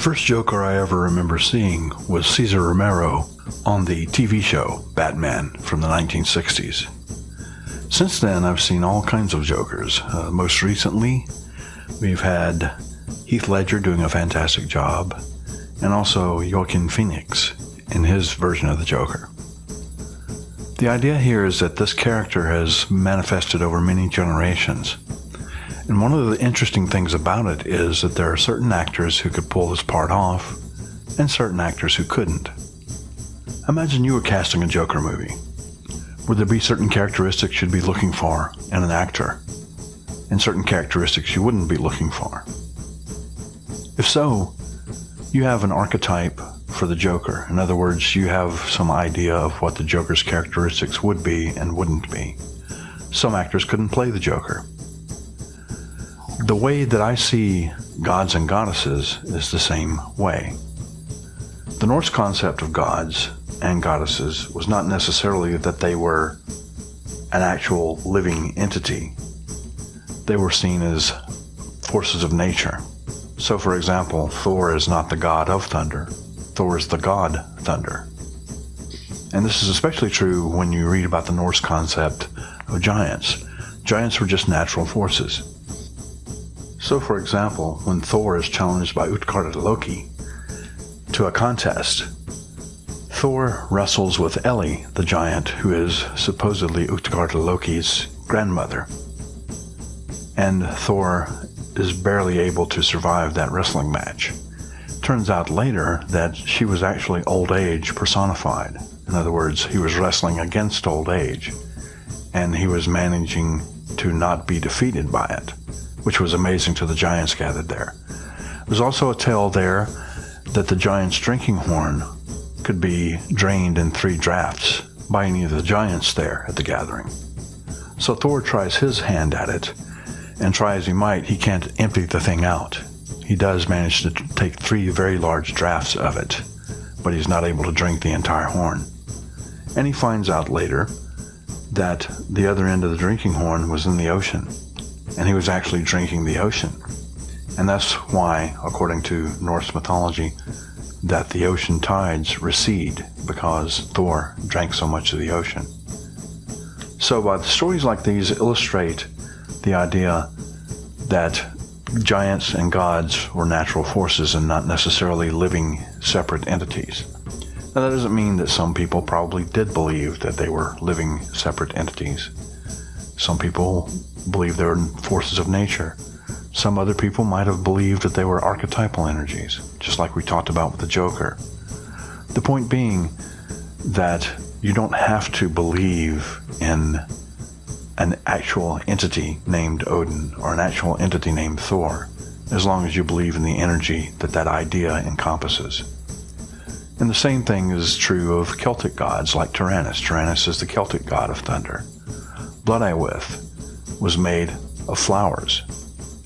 first Joker I ever remember seeing was Cesar Romero on the TV show Batman from the 1960s. Since then, I've seen all kinds of Jokers. Most recently, we've had Heath Ledger doing a fantastic job, and also Joaquin Phoenix in his version of the Joker. The idea here is that this character has manifested over many generations. And one of the interesting things about it is that there are certain actors who could pull this part off, and certain actors who couldn't. Imagine you were casting a Joker movie. Would there be certain characteristics you'd be looking for in an actor, and certain characteristics you wouldn't be looking for? If so, you have an archetype for the Joker. In other words, you have some idea of what the Joker's characteristics would be and wouldn't be. Some actors couldn't play the Joker. The way that I see gods and goddesses is the same way. The Norse concept of gods and goddesses was not necessarily that they were an actual living entity. They were seen as forces of nature. So, for example, Thor is not the god of thunder. Thor is the god thunder. And this is especially true when you read about the Norse concept of giants. Giants were just natural forces. So, for example, when Thor is challenged by Utgarda Loki to a contest, Thor wrestles with Ellie, the giant, who is supposedly Utgarda Loki's grandmother. And Thor is barely able to survive that wrestling match. Turns out later that she was actually old age personified. In other words, he was wrestling against old age, and he was managing to not be defeated by it, which was amazing to the giants gathered there. There's also a tale there that the giant's drinking horn could be drained in 3 drafts by any of the giants there at the gathering. So Thor tries his hand at it, and try as he might, he can't empty the thing out. He does manage to take 3 very large drafts of it, but he's not able to drink the entire horn. And he finds out later that the other end of the drinking horn was in the ocean, and he was actually drinking the ocean. And that's why, according to Norse mythology, that the ocean tides recede, because Thor drank so much of the ocean. So stories like these illustrate the idea that giants and gods were natural forces and not necessarily living separate entities. Now, that doesn't mean that some people probably did believe that they were living separate entities. Some people believe they were forces of nature. Some other people might have believed that they were archetypal energies, just like we talked about with the Joker. The point being that you don't have to believe in an actual entity named Odin or an actual entity named Thor, as long as you believe in the energy that that idea encompasses. And the same thing is true of Celtic gods like Tyrannus. Tyrannus is the Celtic god of thunder. Bloodeywith was made of flowers.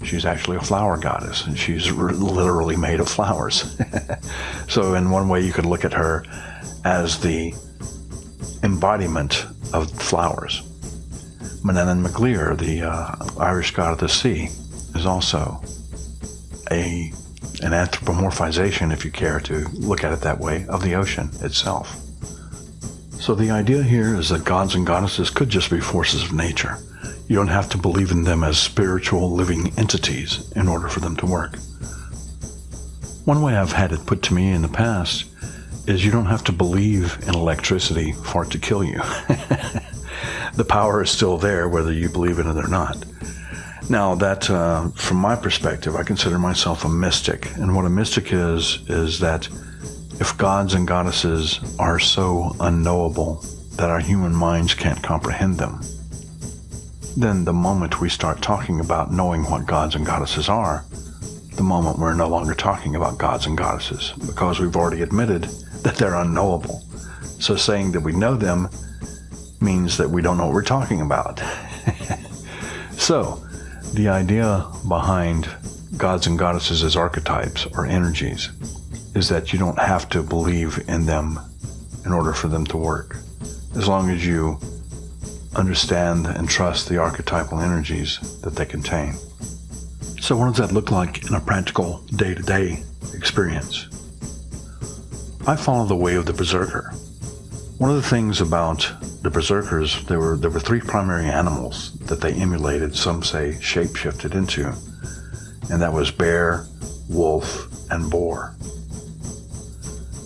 She's actually a flower goddess, and she's literally made of flowers. So in one way you could look at her as the embodiment of flowers. Manannán mac Lir, the Irish god of the sea, is also an anthropomorphization, if you care to look at it that way, of the ocean itself. So the idea here is that gods and goddesses could just be forces of nature. You don't have to believe in them as spiritual living entities in order for them to work. One way I've had it put to me in the past is you don't have to believe in electricity for it to kill you. The power is still there whether you believe in it or not. Now that, from my perspective, I consider myself a mystic. And what a mystic is that if gods and goddesses are so unknowable that our human minds can't comprehend them, then the moment we start talking about knowing what gods and goddesses are, the moment we're no longer talking about gods and goddesses, because we've already admitted that they're unknowable. So saying that we know them means that we don't know what we're talking about. So, the idea behind gods and goddesses as archetypes or energies is that you don't have to believe in them in order for them to work. As long as you understand and trust the archetypal energies that they contain. So what does that look like in a practical day-to-day experience? I follow the way of the berserker. One of the things about the berserkers, there were three primary animals that they emulated, some say shape-shifted into, and that was bear, wolf, and boar.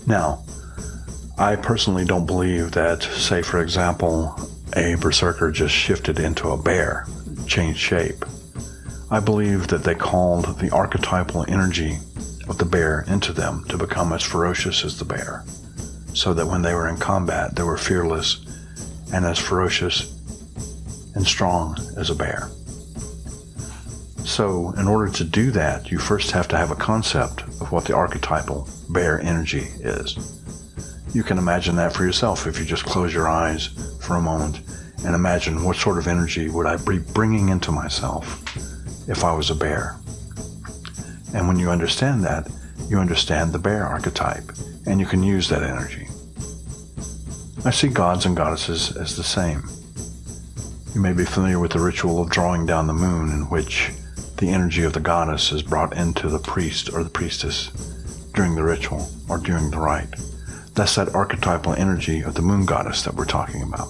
Now, I personally don't believe that, say for example, a berserker just shifted into a bear, changed shape. I believe that they called the archetypal energy of the bear into them to become as ferocious as the bear, so that when they were in combat, they were fearless and as ferocious and strong as a bear. So in order to do that, you first have to have a concept of what the archetypal bear energy is. You can imagine that for yourself if you just close your eyes for a moment and imagine what sort of energy would I be bringing into myself if I was a bear. And when you understand that, you understand the bear archetype, and you can use that energy. I see gods and goddesses as the same. You may be familiar with the ritual of drawing down the moon, in which the energy of the goddess is brought into the priest or the priestess during the ritual or during the rite. That's that archetypal energy of the moon goddess that we're talking about.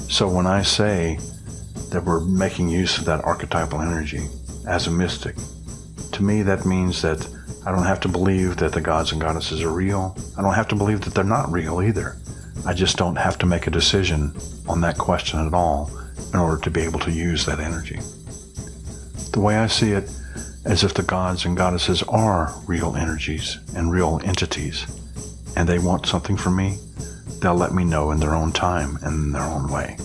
So when I say that we're making use of that archetypal energy as a mystic, to me that means that I don't have to believe that the gods and goddesses are real. I don't have to believe that they're not real either. I just don't have to make a decision on that question at all in order to be able to use that energy. The way I see it, as if the gods and goddesses are real energies and real entities, and they want something from me, they'll let me know in their own time and in their own way.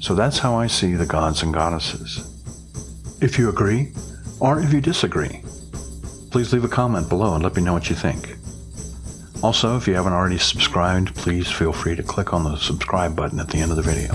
So that's how I see the gods and goddesses. If you agree, or if you disagree, please leave a comment below and let me know what you think. Also, if you haven't already subscribed, please feel free to click on the subscribe button at the end of the video.